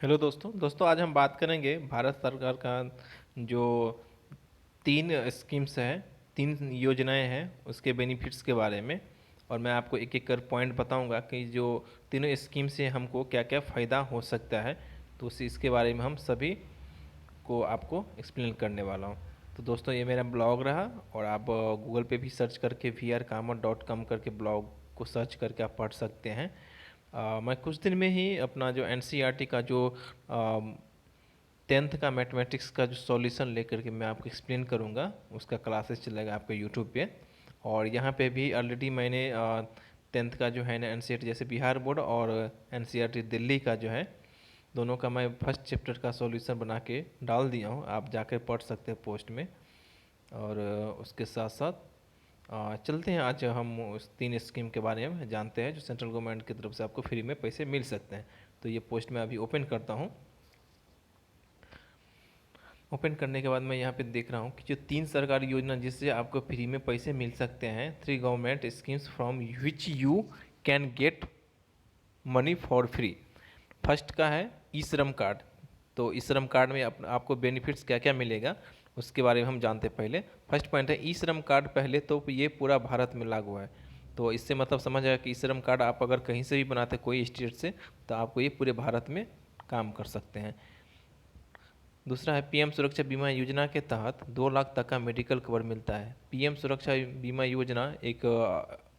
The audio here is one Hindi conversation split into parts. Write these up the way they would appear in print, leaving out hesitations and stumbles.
हेलो दोस्तों आज हम बात करेंगे भारत सरकार का जो तीन स्कीम्स हैं, तीन योजनाएं हैं, उसके बेनिफिट्स के बारे में। और मैं आपको एक एक कर पॉइंट बताऊंगा कि जो तीनों स्कीम से हमको क्या क्या फ़ायदा हो सकता है। तो उसी इसके बारे में हम सभी को आपको एक्सप्लेन करने वाला हूँ। तो दोस्तों ये मेरा ब्लॉग रहा, और आप गूगल पे भी सर्च करके vrkamat.com करके ब्लॉग को सर्च करके आप पढ़ सकते हैं। मैं कुछ दिन में ही अपना जो एनसीईआरटी का जो 10th का मैथमेटिक्स का जो सॉल्यूशन लेकर के मैं आपको एक्सप्लेन करूँगा, उसका क्लासेस चलेगा आपके यूट्यूब पे। और यहाँ पे भी ऑलरेडी मैंने 10th का जो है ना एनसीईआरटी, जैसे बिहार बोर्ड और एनसीईआरटी दिल्ली का जो है, दोनों का मैं फर्स्ट चैप्टर का सॉल्यूशन बना के डाल दिया हूँ, आप जाकर पढ़ सकते हैं पोस्ट में। और उसके साथ साथ चलते हैं, आज हम उस तीन स्कीम के बारे में जानते हैं जो सेंट्रल गवर्नमेंट की तरफ से आपको फ्री में पैसे मिल सकते हैं। तो ये पोस्ट मैं अभी ओपन करता हूँ। ओपन करने के बाद मैं यहाँ पे देख रहा हूँ कि जो तीन सरकारी योजना जिससे आपको फ्री में पैसे मिल सकते हैं, three government schemes from which you can get money for free. First का है ई श्रम कार्ड। तो ई श्रम कार्ड में आपको बेनिफिट्स क्या क्या मिलेगा उसके बारे में हम जानते हैं पहले। फर्स्ट पॉइंट है ई श्रम कार्ड। पहले तो ये पूरा भारत में लागू है, तो इससे मतलब समझ आएगा कि ई श्रम कार्ड आप अगर कहीं से भी बनाते हैं, कोई स्टेट से, तो आपको ये पूरे भारत में काम कर सकते हैं। दूसरा है पीएम सुरक्षा बीमा योजना के तहत 2 लाख तक का मेडिकल कवर मिलता है। पीएम सुरक्षा बीमा योजना एक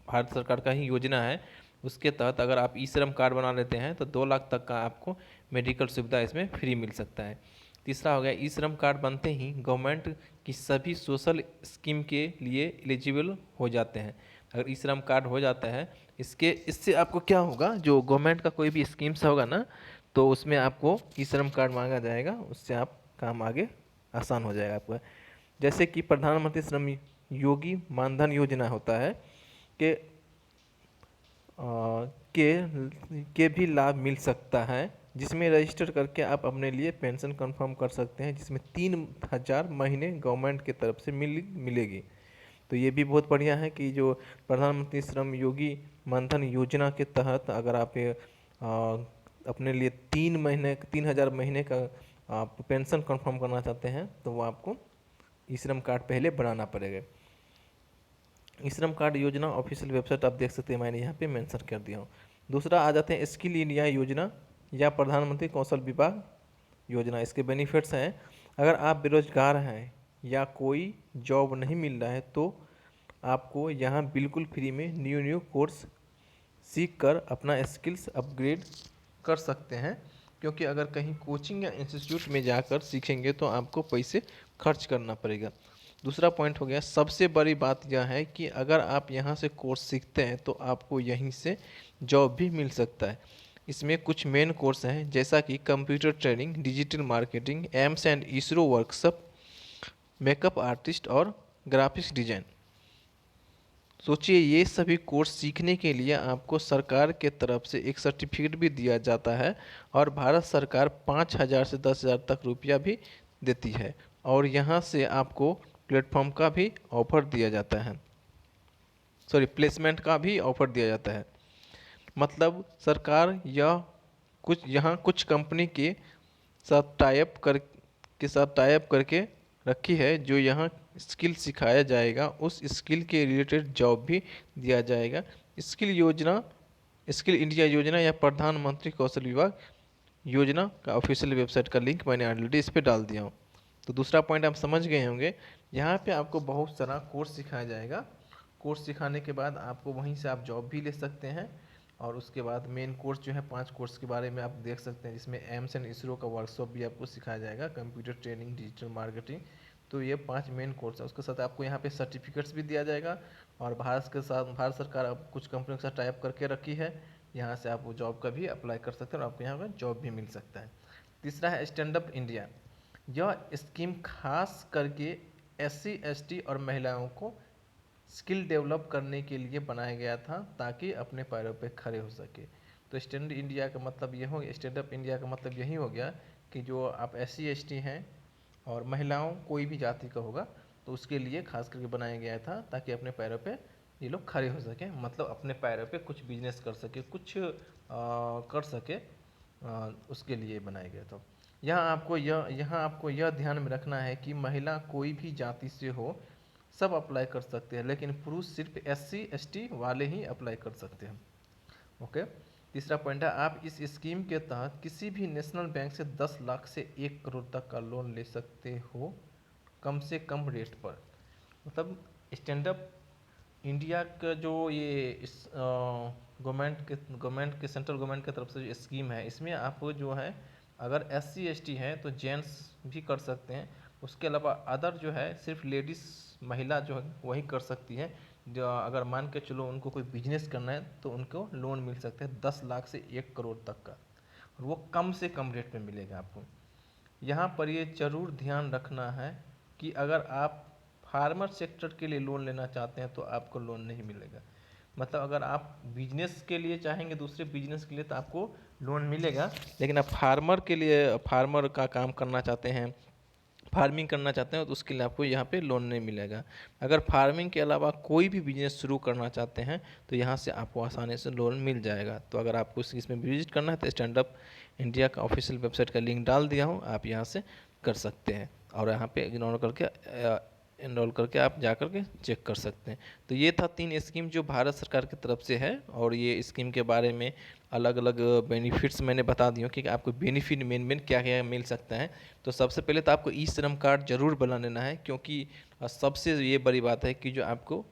भारत सरकार का ही योजना है। उसके तहत अगर आप ई श्रम कार्ड बना लेते हैं तो 2 लाख तक का आपको मेडिकल सुविधा इसमें फ्री मिल सकता है। तीसरा हो गया ई श्रम कार्ड बनते ही गवर्नमेंट की सभी सोशल स्कीम के लिए एलिजिबल हो जाते हैं। अगर ई श्रम कार्ड हो जाता है, इससे आपको क्या होगा, जो गवर्नमेंट का कोई भी स्कीम्स होगा ना, तो उसमें आपको ई श्रम कार्ड मांगा जाएगा, उससे आप काम आगे आसान हो जाएगा आपका। जैसे कि प्रधानमंत्री श्रम योगी मानधन योजना होता है कि के भी लाभ मिल सकता है, जिसमें रजिस्टर करके आप अपने लिए पेंशन कंफर्म कर सकते हैं, जिसमें 3,000 महीने गवर्नमेंट की तरफ से मिलेगी। तो ये भी बहुत बढ़िया है कि जो प्रधानमंत्री श्रम योगी मानधन योजना के तहत अगर आप अपने लिए 3 महीने 3,000 महीने का आप पेंशन कंफर्म करना चाहते हैं, तो वो आपको ई श्रम कार्ड पहले बनाना पड़ेगा। ई श्रम कार्ड योजना ऑफिशियल वेबसाइट आप देख सकते हैं, मैंने यहाँ पे मेंशन कर दिया हूँ। दूसरा आ जाते हैं स्किल इंडिया योजना या प्रधानमंत्री कौशल विभाग योजना। इसके बेनिफिट्स हैं, अगर आप बेरोजगार हैं या कोई जॉब नहीं मिल रहा है तो आपको यहाँ बिल्कुल फ्री में न्यू कोर्स सीख कर अपना स्किल्स अपग्रेड कर सकते हैं। क्योंकि अगर कहीं कोचिंग या इंस्टीट्यूट में जाकर सीखेंगे तो आपको पैसे खर्च करना पड़ेगा। दूसरा पॉइंट हो गया, सबसे बड़ी बात यह है कि अगर आप यहाँ से कोर्स सीखते हैं तो आपको यहीं से जॉब भी मिल सकता है। इसमें कुछ मेन कोर्स हैं, जैसा कि computer training, digital marketing, AIIMS and ISRO workshop, makeup artist और ग्राफिक्स डिजाइन। सोचिए, ये सभी कोर्स सीखने के लिए आपको सरकार के तरफ से एक सर्टिफिकेट भी दिया जाता है, और भारत सरकार 5,000 से 10,000 तक रुपया भी देती है। और यहाँ से आपको प्लेटफॉर्म का भी ऑफर दिया जाता है, सॉरी प्लेसमेंट का भी ऑफर दिया जाता है। मतलब सरकार या कुछ कंपनी साथ टाइप कर के साथ टाइप करके रखी है, जो यहाँ स्किल सिखाया जाएगा, उस स्किल के रिलेटेड जॉब भी दिया जाएगा। स्किल इंडिया योजना या प्रधानमंत्री कौशल विभाग योजना का ऑफिशियल वेबसाइट का लिंक मैंने ऑलरेडी इस पर डाल दिया हूँ। तो दूसरा पॉइंट आप समझ गए होंगे, यहाँ पे आपको बहुत सारा कोर्स सिखाया जाएगा। कोर्स सिखाने के बाद आपको वहीं से आप जॉब भी ले सकते हैं। और उसके बाद मेन कोर्स जो है, 5 कोर्स के बारे में आप देख सकते हैं, जिसमें एम्स एंड इसरो का वर्कशॉप भी आपको सिखाया जाएगा, कंप्यूटर ट्रेनिंग, डिजिटल मार्केटिंग। तो ये 5 मेन कोर्स है। उसके साथ आपको यहाँ पे सर्टिफिकेट्स भी दिया जाएगा। और भारत सरकार अब कुछ कंपनियों के साथ टाइप करके रखी है, यहाँ से आप वो जॉब का भी अप्लाई कर सकते हैं और आपको यहाँ पर जॉब भी मिल सकता है। तीसरा है स्टैंड अप इंडिया। यह स्कीम खास करके SC ST और महिलाओं को स्किल डेवलप करने के लिए बनाया गया था, ताकि अपने पैरों पे खड़े हो सके। तो स्टैंड इंडिया का मतलब ये हो गया, स्टैंड अप इंडिया का मतलब यही हो गया कि जो आप SC ST हैं और महिलाओं कोई भी जाति का होगा, तो उसके लिए खास करके बनाया गया था, ताकि अपने पैरों पे ये लोग खड़े हो सकें, मतलब अपने पैरों पे कुछ बिजनेस कर सके, कुछ कर सके। उसके लिए बनाया गया था। यहाँ आपको यह ध्यान में रखना है कि महिला कोई भी जाति से हो, सब अप्लाई कर सकते हैं, लेकिन पुरुष सिर्फ SC ST वाले ही अप्लाई कर सकते हैं। ओके। तीसरा पॉइंट है, आप इस स्कीम के तहत किसी भी नेशनल बैंक से 10 लाख से 1 करोड़ तक का लोन ले सकते हो, कम से कम रेट पर। मतलब स्टैंड अप इंडिया का जो ये इस गवर्नमेंट के सेंट्रल गवर्नमेंट की तरफ से जो स्कीम है, इसमें आपको जो है अगर SC ST है तो जेंट्स भी कर सकते हैं। उसके अलावा अदर जो है सिर्फ लेडीज़ महिला जो है वही कर सकती है। जो अगर मान के चलो उनको कोई बिजनेस करना है तो उनको लोन मिल सकता है 10 लाख से 1 करोड़ तक का, और वो कम से कम रेट में मिलेगा आपको। यहाँ पर ये ज़रूर ध्यान रखना है कि अगर आप फार्मर सेक्टर के लिए लोन लेना चाहते हैं तो आपको लोन नहीं मिलेगा। मतलब अगर आप बिजनेस के लिए चाहेंगे, दूसरे बिजनेस के लिए, तो आपको लोन मिलेगा, लेकिन आप फार्मर के लिए, फार्मर का काम करना चाहते हैं, फार्मिंग करना चाहते हैं, तो उसके लिए आपको यहाँ पे लोन नहीं मिलेगा। अगर फार्मिंग के अलावा कोई भी बिजनेस शुरू करना चाहते हैं तो यहाँ से आपको आसानी से लोन मिल जाएगा। तो अगर आपको इसमें विजिट करना है तो स्टैंड अप इंडिया का ऑफिशियल वेबसाइट का लिंक डाल दिया हूँ, आप यहाँ से कर सकते हैं, और यहाँ पे इनरोल करके आप जा करके चेक कर सकते हैं। तो ये था 3 स्कीम जो भारत सरकार की तरफ से है, और ये स्कीम के बारे में अलग अलग बेनिफिट्स मैंने बता दिए कि आपको बेनिफिट मेन क्या क्या मिल सकता है। तो सबसे पहले तो आपको ई श्रम कार्ड जरूर बना लेना है, क्योंकि सबसे ये बड़ी बात है कि जो आपको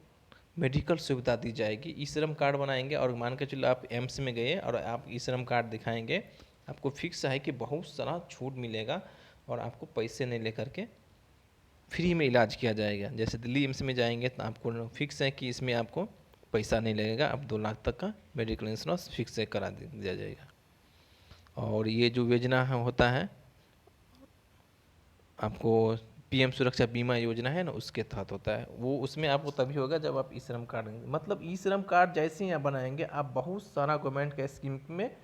मेडिकल सुविधा दी जाएगी। ई श्रम कार्ड बनाएंगे, और मान के चलो आप एम्स में गए और आप ई श्रम कार्ड दिखाएंगे, आपको फिक्स है कि बहुत सारा छूट मिलेगा, और आपको पैसे नहीं लेकर के फ्री में इलाज किया जाएगा। जैसे दिल्ली एम्स में जाएंगे तो आपको फिक्स है कि इसमें आपको पैसा नहीं लगेगा, आप 2 लाख तक का मेडिकल इंश्योरेंस फिक्स से करा दिया जाएगा। और ये जो योजना होता है आपको PM सुरक्षा बीमा योजना है ना, उसके तहत होता है वो। उसमें आपको तभी होगा जब आप ई श्रम कार्ड, मतलब ई श्रम कार्ड जैसे ही आप बनाएंगे, आप बहुत सारा गवर्नमेंट के स्कीम में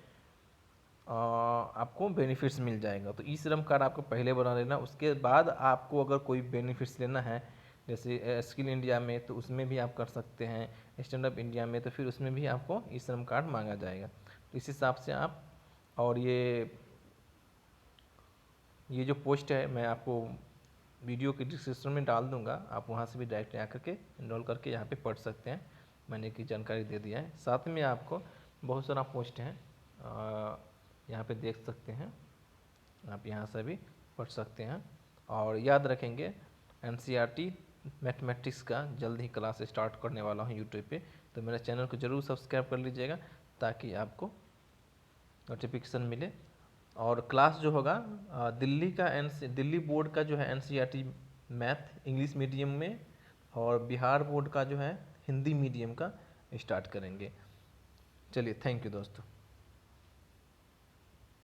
आपको बेनिफिट्स मिल जाएगा। तो ई श्रम कार्ड आपको पहले बना लेना, उसके बाद आपको अगर कोई बेनिफिट्स लेना है, जैसे स्किल इंडिया में, तो उसमें भी आप कर सकते हैं। स्टैंड अप इंडिया में तो फिर उसमें भी आपको ई श्रम कार्ड मांगा जाएगा। तो इस हिसाब से आप, और ये जो पोस्ट है मैं आपको वीडियो के डिस्क्रिप्शन में डाल दूंगा, आप वहाँ से भी डायरेक्ट आकर के इनरोल करके यहाँ पे पढ़ सकते हैं। मैंने की जानकारी दे दिया है, साथ में आपको बहुत सारा पोस्ट है यहाँ पे देख सकते हैं, आप यहाँ से भी पढ़ सकते हैं। और याद रखेंगे NCERT मैथमेटिक्स का जल्द ही क्लास स्टार्ट करने वाला हूँ यूट्यूब पे, तो मेरे चैनल को ज़रूर सब्सक्राइब कर लीजिएगा ताकि आपको नोटिफिकेशन मिले। और क्लास जो होगा दिल्ली बोर्ड का जो है NCERT मैथ इंग्लिश मीडियम में, और बिहार बोर्ड का जो है हिंदी मीडियम का स्टार्ट करेंगे। चलिए, थैंक यू दोस्तों।